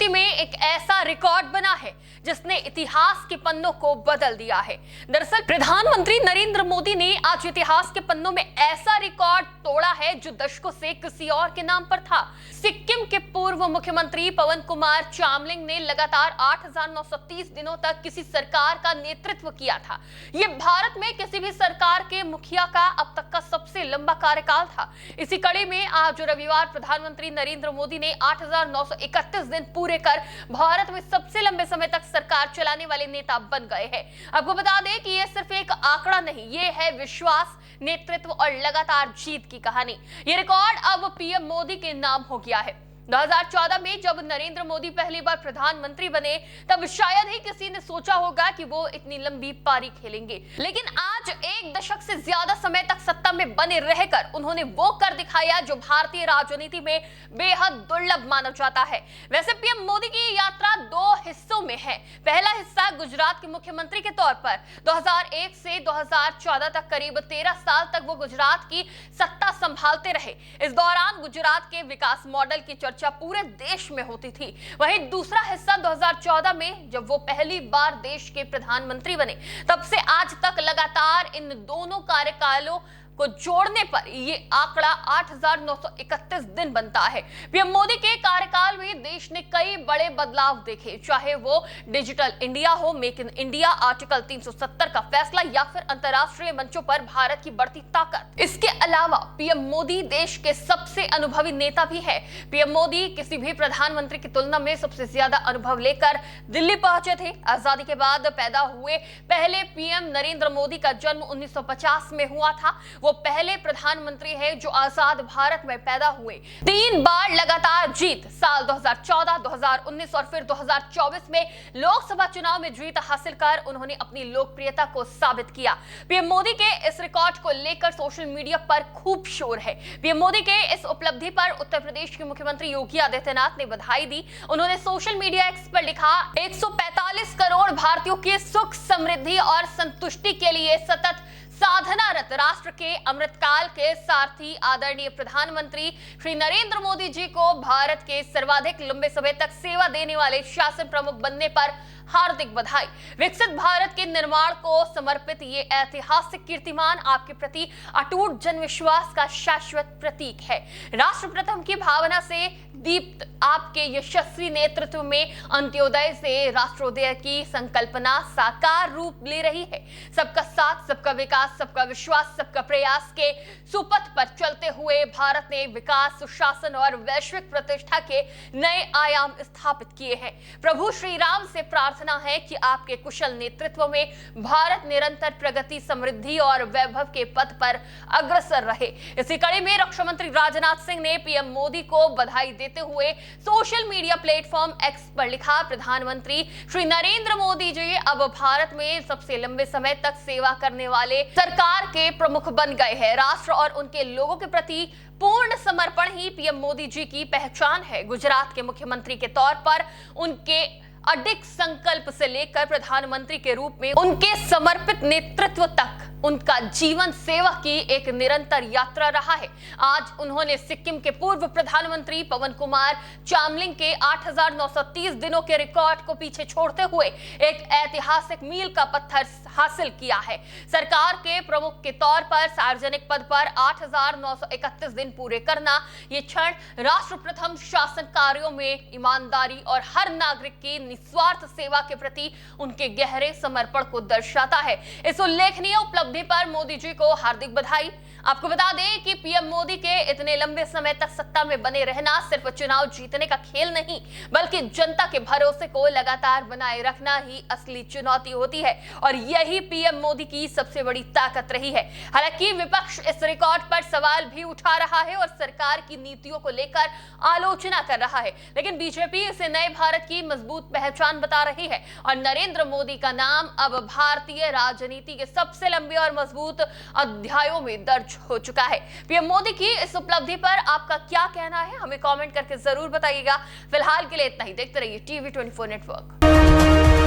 राजनीति में एक ऐसा रिकॉर्ड बना है जिसने इतिहास के पन्नों को बदल दिया है। दरअसल प्रधानमंत्री नरेंद्र मोदी ने आज इतिहास के पन्नों में ऐसा रिकॉर्ड तोड़ा है जो दशकों से किसी और के नाम पर था। सिक्किम के पूर्व मुख्यमंत्री पवन कुमार चामलिंग ने लगातार 8,930 दिनों तक किसी सरकार का नेतृत्व किया था। यह भारत में किसी भी सरकार के मुखिया का अब तक का सबसे लंबा कार्यकाल था। इसी कड़ी में आज रविवार प्रधानमंत्री नरेंद्र मोदी ने 8,931 दिन पूरे कर भारत में सबसे लंबे समय तक सरकार चलाने वाले नेता बन गए हैं। आपको बता दें कि यह सिर्फ एक आंकड़ा नहीं, ये है विश्वास, नेतृत्व और लगातार जीत की कहानी। ये रिकॉर्ड अब पीएम मोदी के नाम हो गया है। 2014 में जब नरेंद्र मोदी पहली बार प्रधानमंत्री बने तब शायद ही किसी ने सोचा होगा कि वो इतनी लंबी पारी खेलेंगे, लेकिन आज एक दशक से ज्यादा समय तक सत्ता में बने रहकर उन्होंने वो कर दिखाया जो भारतीय राजनीति में बेहद दुर्लभ माना जाता है। वैसे पीएम मोदी की यात्रा 2 हिस्सों में है। पहला हिस्सा गुजरात के मुख्यमंत्री के तौर पर 2001 से 2014 तक करीब 13 साल तक वो गुजरात की सत्ता संभालते रहे। इस दौरान गुजरात के विकास मॉडल की चर्चा पूरे देश में होती थी। वहीं दूसरा हिस्सा 2014 में जब वो पहली बार देश के प्रधानमंत्री बने, तब से आज तक लगातार इन दोनों कार्यकालों को जोड़ने पर ये आंकड़ा 8,931 दिन बनता है। पीएम मोदी के कार्यकाल में देश ने कई बड़े बदलाव देखे, चाहे वो डिजिटल इंडिया हो, मेक इन इंडिया, आर्टिकल 370 का फैसला या फिर अंतरराष्ट्रीय मंचों पर भारत की बढ़ती ताकत। इसके अलावा पीएम मोदी देश के सबसे अनुभवी नेता भी है। पीएम मोदी किसी भी प्रधानमंत्री की तुलना में सबसे ज्यादा अनुभव लेकर दिल्ली पहुंचे थे। आजादी के बाद पैदा हुए पहले पीएम नरेंद्र मोदी का जन्म 1950 में हुआ था। वो पहले प्रधानमंत्री है जो आजाद भारत में पैदा हुए। 3 बार लगातार जीत, साल 2014, 2019 और फिर 2024 में लोकसभा चुनाव में जीत हासिल कर उन्होंने अपनी लोकप्रियता को साबित किया। पीएम मोदी के इस रिकॉर्ड को लेकर सोशल मीडिया पर खूब शोर है। पीएम मोदी के इस उपलब्धि पर उत्तर प्रदेश के मुख्यमंत्री योगी आदित्यनाथ ने बधाई दी। उन्होंने सोशल मीडिया एक्स पर लिखा, 145 करोड़ भारतीयों की सुख, समृद्धि और संतुष्टि के लिए सतत साधनारत राष्ट्र के अमृतकाल के सारथी आदरणीय प्रधानमंत्री श्री नरेंद्र मोदी जी को भारत के सर्वाधिक लंबे समय तक सेवा देने वाले शासन प्रमुख बनने पर हार्दिक बधाई। विकसित भारत के निर्माण को समर्पित ये ऐतिहासिक कीर्तिमान आपके प्रति अटूट जनविश्वास का शाश्वत प्रतीक है। राष्ट्र प्रथम की भावना से दीप्त आपके यशस्वी नेतृत्व में अंत्योदय से राष्ट्रोदय की संकल्पना साकार रूप ले रही है। सबका साथ, सबका विकास, सबका विश्वास, सबका प्रयास के सुपथ पर चलते हुए भारत ने विकास, सुशासन और वैश्विक प्रतिष्ठा के नए आयाम स्थापित किए हैं। प्रभु श्री राम से प्रार्थना है कि आपके कुशल नेतृत्व में भारत निरंतर प्रगति, समृद्धि और वैभव के पथ पर अग्रसर रहे। इसी कड़ी में रक्षा मंत्री राजनाथ सिंह ने पीएम मोदी को बधाई देते हुए सोशल मीडिया प्लेटफॉर्म एक्स पर लिखा, प्रधानमंत्री श्री नरेंद्र मोदी जी अब भारत में सबसे लंबे समय तक सेवा करने वाले सरकार के प्रमुख बन गए हैं। राष्ट्र और उनके लोगों के प्रति पूर्ण समर्पण ही पीएम मोदी जी की पहचान है। गुजरात के मुख्यमंत्री के तौर पर उनके अडिग संकल्प से लेकर प्रधानमंत्री के रूप में उनके समर्पित नेतृत्व तक उनका जीवन सेवा की एक निरंतर यात्रा रहा है। आज उन्होंने सिक्किम के पूर्व प्रधानमंत्री पवन कुमार चामलिंग के 8,930 दिनों के रिकॉर्ड को पीछे छोड़ते हुए एक ऐतिहासिक मील का पत्थर हासिल किया है। सरकार के प्रमुख के तौर पर सार्वजनिक पद पर 8,931 दिन पूरे करना, ये क्षण राष्ट्र प्रथम शासन कार्यों में ईमानदारी और हर नागरिक की निस्वार्थ सेवा के प्रति उनके गहरे समर्पण को दर्शाता है। इस उल्लेखनीय उपलब्धि पर मोदी जी को हार्दिक बधाई। आपको बता दें कि पीएम मोदी के इतने लंबे समय तक सत्ता में बने रहना सिर्फ चुनाव जीतने का खेल नहीं, बल्कि जनता के भरोसे को लगातार बनाए रखना ही असली चुनौती होती है और यही पीएम मोदी की सबसे बड़ी ताकत रही है। हालांकि विपक्ष इस रिकॉर्ड पर सवाल भी उठा रहा है और सरकार की नीतियों को लेकर आलोचना कर रहा है, लेकिन बीजेपी इसे नए भारत की मजबूत पहचान बता रही है और नरेंद्र मोदी का नाम अब भारतीय राजनीति के सबसे लंबे और मजबूत अध्यायों में दर्ज हो चुका है। पीएम मोदी की इस उपलब्धि पर आपका क्या कहना है, हमें कमेंट करके जरूर बताइएगा। फिलहाल के लिए इतना ही। देखते रहिए टीवी 24 नेटवर्क।